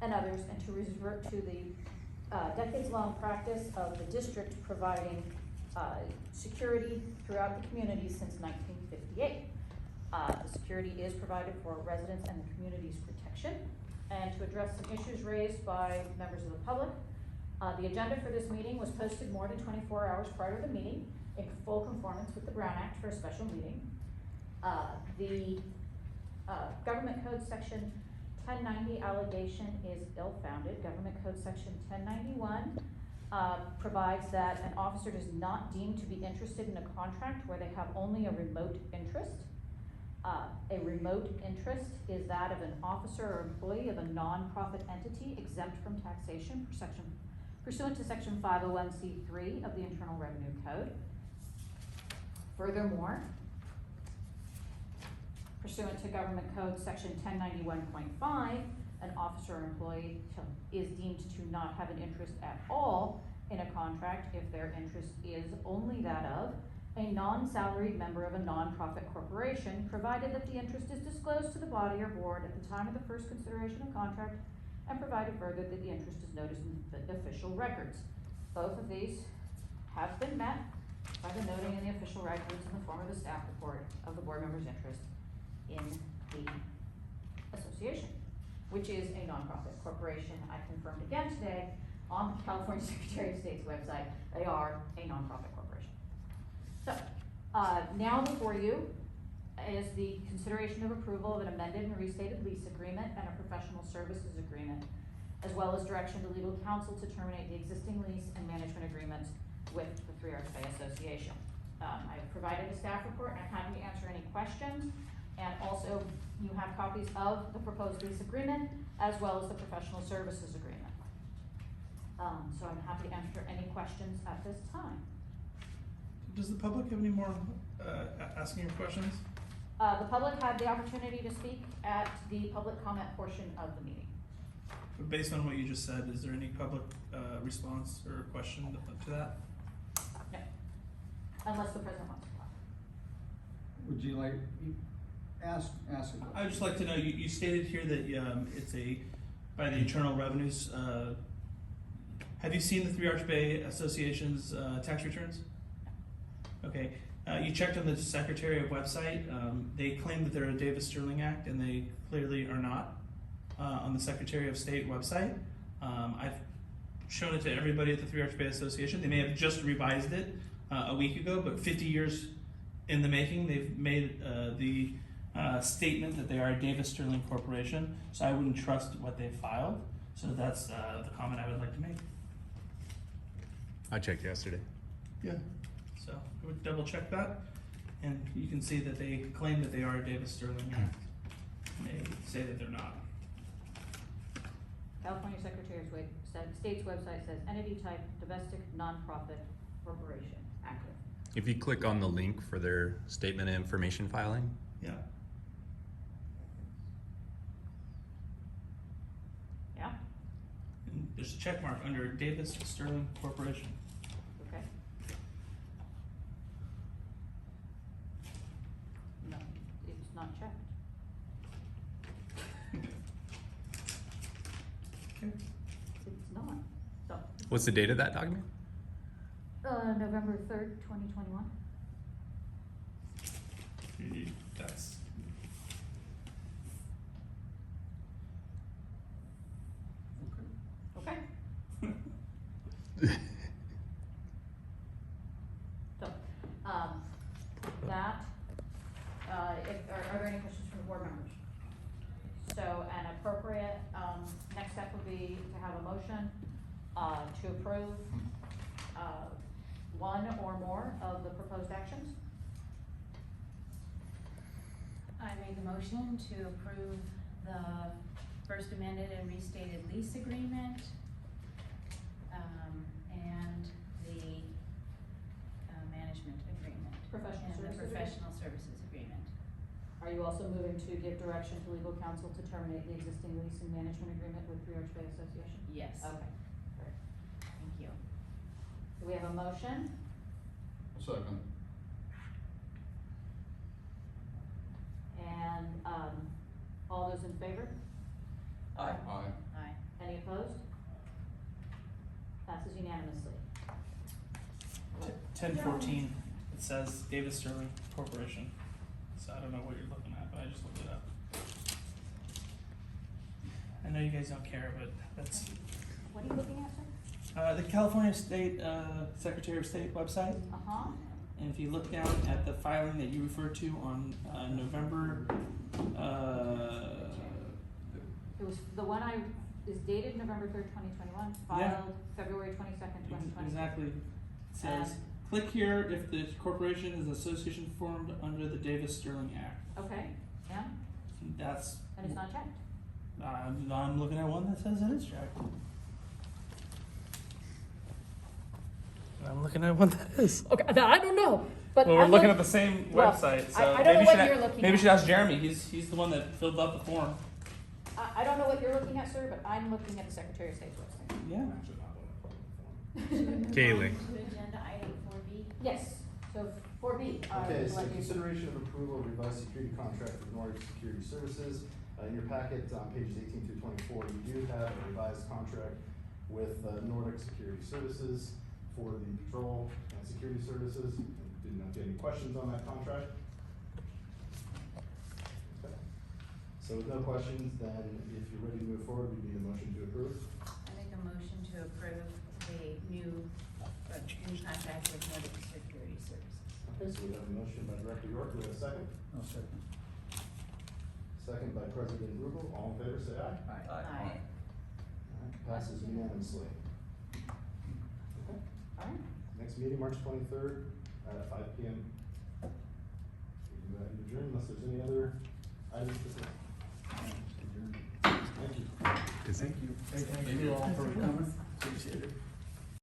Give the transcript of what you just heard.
and others, and to revert to the decades-long practice of the district providing security throughout the community since 1958. The security is provided for residents and the community's protection, and to address some issues raised by members of the public. The agenda for this meeting was posted more than 24 hours prior to the meeting in full conformance with the Brown Act for a special meeting. The Government Code Section 1090 allegation is ill-founded. Government Code Section 1091 provides that an officer is not deemed to be interested in a contract where they have only a remote interest. A remote interest is that of an officer or employee of a non-profit entity exempt from taxation pursuant to Section 501c3 of the Internal Revenue Code. Furthermore, pursuant to Government Code Section 1091.5, an officer or employee is deemed to not have an interest at all in a contract if their interest is only that of a non-salaried member of a non-profit corporation, provided that the interest is disclosed to the body or board at the time of the first consideration of contract, and provided further that the interest is noticed in the official records. Both of these have been met by the noting in the official records in the form of the staff report of the board member's interest in the association, which is a nonprofit corporation. I confirmed again today on the California Secretary of State's website, they are a nonprofit corporation. So, now before you is the consideration of approval of an amended and restated lease agreement and a professional services agreement, as well as direction to legal counsel to terminate the existing lease and management agreement with the Three Arts Bay Association. I have provided a staff report, and I'm happy to answer any questions. And also, you have copies of the proposed lease agreement as well as the professional services agreement. So I'm happy to answer any questions at this time. Does the public have any more asking your questions? The public had the opportunity to speak at the public comment portion of the meeting. But based on what you just said, is there any public response or question to that? No, unless the president wants to talk. Would you like, ask a question? I'd just like to know, you stated here that it's by the Internal Revenues. Have you seen the Three Arch Bay Association's tax returns? Okay, you checked on the Secretary of website. They claim that they're a Davis Sterling Act, and they clearly are not on the Secretary of State website. I've shown it to everybody at the Three Arch Bay Association. They may have just revised it a week ago, but 50 years in the making, they've made the statement that they are a Davis Sterling Corporation, so I wouldn't trust what they filed. So that's the comment I would like to make. I checked yesterday. Yeah. So I would double check that, and you can see that they claim that they are a Davis Sterling Act. They say that they're not. California Secretary of State's website says entity type, domestic nonprofit corporation, active. If you click on the link for their statement of information filing, Yeah. Yeah, And there's a check mark under Davis Sterling Corporation. okay. No, it's not checked. Okay. It's not, so. what's the date of that document? November 3rd, 2021. That's Okay. So, that, are there any questions from the board members? So an appropriate, next step would be to have a motion, to approve, one or more of the proposed actions. I make a motion to approve the first amended and restated lease agreement, and the management agreement. Professional And the services professional services agreement. Are you also moving to give direction to legal counsel to terminate the existing lease and management agreement with Three Arch Bay Association? Yes. Okay, great. Thank you. Do we have a motion? Second. And, all those in favor? Aye. Aye. unanimously. 1014, it says Davis Sterling Corporation. So I don't know what you're looking at, but I just looked it up. I know you guys don't care, but that's What are you looking at, sir? the California State Secretary of State website. Uh-huh. And if you look down at the filing that you referred to on November, It was, the one is dated November 3rd, 2021, Yeah. filed February 22nd, 2020. exactly, it says, click here if the corporation is an association formed under the Davis Sterling Act. Okay, yeah, That's, and it's not checked. I'm looking at one that says it is checked. I'm looking at one that is. Okay, I don't know, but. Well, we're looking at the same Well, website, so I don't know maybe what should you're looking maybe at. should ask Jeremy. He's the one that filled out the form. I don't know what you're looking at, sir, but I'm looking at the Secretary of State's website. Yeah. Kaylee. To agenda item 4B. Yes, so 4B. Okay, so like you- consideration of approval of revised security contract with Nordic Security Services. In your packet on pages 18 through 24, you do have a revised contract with Nordic Security Services for the patrol and security services. Didn't know if you had any questions on that contract. Okay. So with no questions, then if you're ready to move forward, we need a motion to approve. I make a motion to approve the new contract with Nordic Security Services. Okay, so we have a motion by Director York. Do we have a second? No, second. Second by President Rubel. All in favor, say aye. Aye. Aye. Alright, passes unanimously. Okay. All right. Next meeting, March 23rd at 5 PM. We can go ahead and adjourn unless there's any other items to say. Thank you. Thank you. Thank you all for coming.